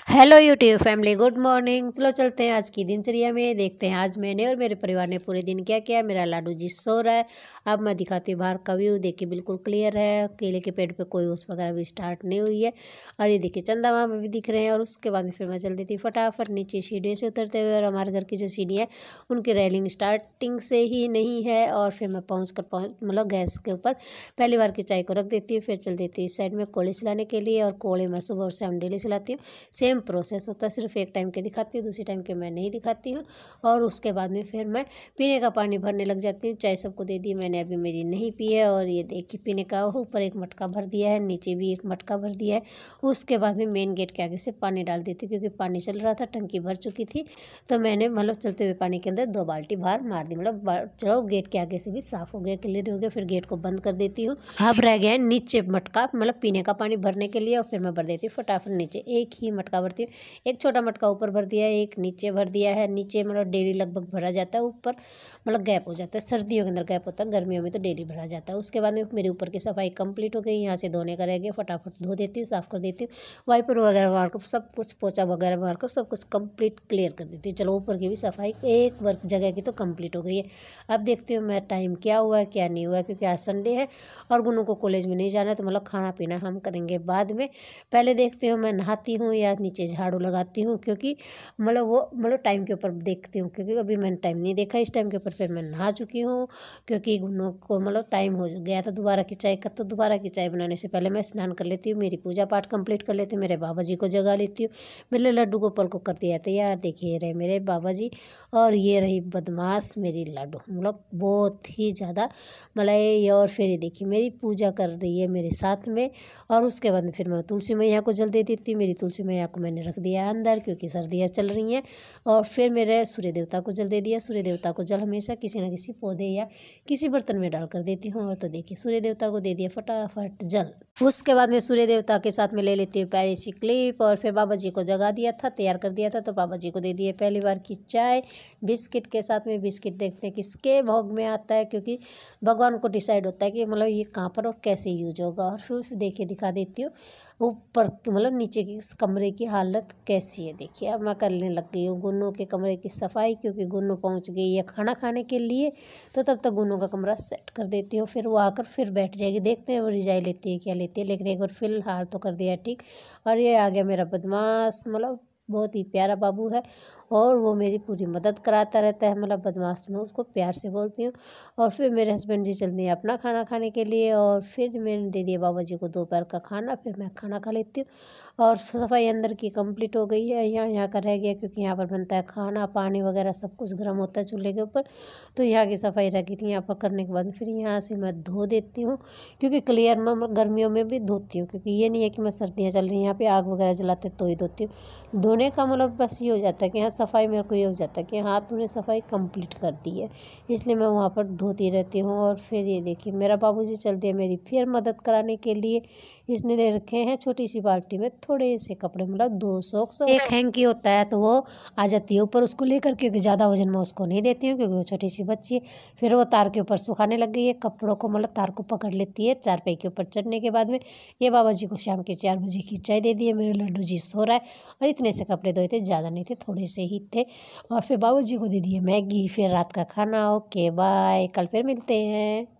Hello YouTube family, good morning. चलो चलते हैं आज की दिनचर्या में, देखते हैं आज मैंने और मेरे परिवार ने पूरे दिन क्या किया। मेरा लाडू जी सो रहा है। अब मैं दिखाती हूँ बाहर का व्यू। देखिए बिल्कुल क्लियर है, केले के पेड़ पे कोई ओस वगैरह भी स्टार्ट नहीं हुई है। और ये देखिए चंदा मामा भी दिख रहे हैं। और उसके बाद में फिर मैं चल देती हूँ फटाफट नीचे सीढ़ियों से उतरते हुए। और हमारे घर की जो सीढ़ी है उनकी रेलिंग स्टार्टिंग से ही नहीं है। और फिर मैं मतलब गैस के ऊपर पहली बार की चाय को रख देती हूँ। फिर चल देती हूँ इस साइड में कोले सिलाने के लिए। और कोले मैं सुबह और शाम डेली सिलाती हूँ। सेम प्रोसेस होता है, सिर्फ एक टाइम के दिखाती हूँ, दूसरी टाइम के मैं नहीं दिखाती हूँ। और उसके बाद में फिर मैं पीने का पानी भरने लग जाती हूँ। चाय सबको दे दी मैंने, अभी मेरी नहीं पी है। और ये देखिए पीने का ऊपर एक मटका भर दिया है, नीचे भी एक मटका भर दिया है। उसके बाद में मेन गेट के आगे से पानी डाल देती हूँ, क्योंकि पानी चल रहा था, टंकी भर चुकी थी। तो मैंने मतलब चलते हुए पानी के अंदर 2 बाल्टी बाहर मार दी। मतलब चलो गेट के आगे से भी साफ़ हो गया, क्लियर हो गया। फिर गेट को बंद कर देती हूँ। अब रह गया है नीचे मटका, मतलब पीने का पानी भरने के लिए। और फिर मैं भर देती हूँ फटाफट नीचे, एक ही मटका भरती हूँ। एक छोटा मटका ऊपर भर दिया है, एक नीचे भर दिया है। नीचे मतलब डेली लगभग भरा जाता है, ऊपर मतलब गैप हो जाता है। सर्दियों के अंदर गैप होता है, गर्मियों में तो डेली भरा जाता है। उसके बाद में मेरे ऊपर की सफाई कंप्लीट हो गई। यहाँ से धोने का रह गया, फटाफट धो देती हूँ, साफ़ कर देती हूँ। वाइपर वगैरह मार कर सब कुछ, पोछा वगैरह मार कर सब कुछ कंप्लीट क्लियर कर देती हूँ। चलो ऊपर की भी सफाई एक वर्क जगह की तो कंप्लीट हो गई है। अब देखती हूँ मैं टाइम क्या हुआ है क्या नहीं हुआ है, क्योंकि आज संडे है और गुनू को कॉलेज में नहीं जाना है। तो मतलब खाना पीना हम करेंगे बाद में। पहले देखती हूँ मैं नहाती हूँ या नीचे झाड़ू लगाती हूँ, क्योंकि मतलब टाइम के ऊपर देखती हूँ। क्योंकि अभी मैंने टाइम नहीं देखा, इस टाइम के ऊपर फिर मैं नहा चुकी हूँ। क्योंकि गुनू को मतलब टाइम हो गया था दोबारा की चाय का। तो दोबारा की चाय बनाने से पहले मैं स्नान कर लेती हूँ, मेरी पूजा पाठ कंप्लीट कर लेती हूँ, मेरे बाबा जी को जगा लेती हूँ। मेरे लड्डू गोपाल को कर दिया था यार, देखिए रहे मेरे बाबा जी। और ये रही बदमाश मेरी लाडू, मतलब बहुत ही ज़्यादा मतलब ये। और फिर ये देखिए मेरी पूजा कर रही है मेरे साथ में। और उसके बाद फिर मैं तुलसी मैया को जल दे देती हूँ। मेरी तुलसी मैया को मैंने रख दिया अंदर, क्योंकि सर्दियाँ चल रही हैं। और फिर मेरे सूर्य देवता को जल दे दिया। सूर्य देवता को जल हमेशा किसी न किसी पौधे या किसी बर्तन में डाल कर देती हूँ। और तो देखिए सूर्य देवता को दे दिया फटाफट जल। उसके बाद में सूर्य देवता के साथ में ले लेती हूँ प्यारी सी क्लिप। और फिर बाबा जी को जगा दिया था, तैयार कर दिया था, तो बाबा जी को दे दिए पहली बार की चाय बिस्किट के साथ में। बिस्किट देखते हैं किसके भोग में आता है, क्योंकि भगवान को डिसाइड होता है कि मतलब ये कहाँ पर और कैसे यूज होगा। और फिर देखिए दिखा देती हूँ ऊपर मतलब नीचे की इस कमरे की हालत कैसी है। देखिए अब मैं करने लग गई हूँ गुन्नू के कमरे की सफाई, क्योंकि गुन्नू पहुँच गई है खाना खाने के लिए। तो तब तक गुन्नू का कमरा सेट कर देती हूँ, फिर वो आकर फिर बैठ जाएगी। देखते हैं वो रिजाई लेती है क्या लेती है, लेकिन एक बार फिलहाल तो कर दिया ठीक। और ये आ गया मेरा बदमाश, मतलब बहुत ही प्यारा बाबू है। और वो मेरी पूरी मदद कराता रहता है, मतलब बदमाश मैं उसको प्यार से बोलती हूँ। और फिर मेरे हस्बैंड जी चलते हैं अपना खाना खाने के लिए। और फिर मैंने दे दिया बाबा जी को दोपहर का खाना, फिर मैं खाना खा लेती हूँ। और सफाई अंदर की कंप्लीट हो गई है, यहाँ का रह गया, क्योंकि यहाँ पर बनता है खाना, पानी वगैरह सब कुछ गर्म होता है चूल्हे के ऊपर। तो यहाँ की सफाई रखी थी, यहाँ पर करने के बाद फिर यहाँ से मैं धो देती हूँ। क्योंकि क्लियर में गर्मियों में भी धोती हूँ, क्योंकि ये नहीं है कि मैं सर्दियाँ चल रही हैं यहाँ पे आग वगैरह जलाते तो ही धोती हूँ। धोने का मतलब बस ये हो जाता है कि हाँ सफाई मेरे को ये हो जाता है कि हाँ तूने सफाई कंप्लीट कर दी है, इसलिए मैं वहाँ पर धोती रहती हूँ। और फिर ये देखिए मेरा बाबूजी चल दिया मेरी फिर मदद कराने के लिए। इसने ले रखे हैं छोटी सी बाल्टी में थोड़े से कपड़े, मतलब 2 सॉक्स, एक हैंकी होता है तो वो आ जाती है ऊपर, उसको लेकर, क्योंकि ज़्यादा वजन मैं उसको नहीं देती हूँ, क्योंकि वो छोटी सी बच्ची है। फिर वो तार के ऊपर सुखाने लग गई है कपड़ों को, मतलब तार को पकड़ लेती है चारपाई के ऊपर चढ़ने के बाद में। ये बाबा जी को शाम के 4 बजे की चाय दे दी है, मेरे लड्डू जी सो रहा है। और इतने से कपड़े धोए थे, ज़्यादा नहीं थे, थोड़े से ही थे। और फिर बाबू जी को दे दिए मैगी, फिर रात का खाना। ओके बाय, कल फिर मिलते हैं।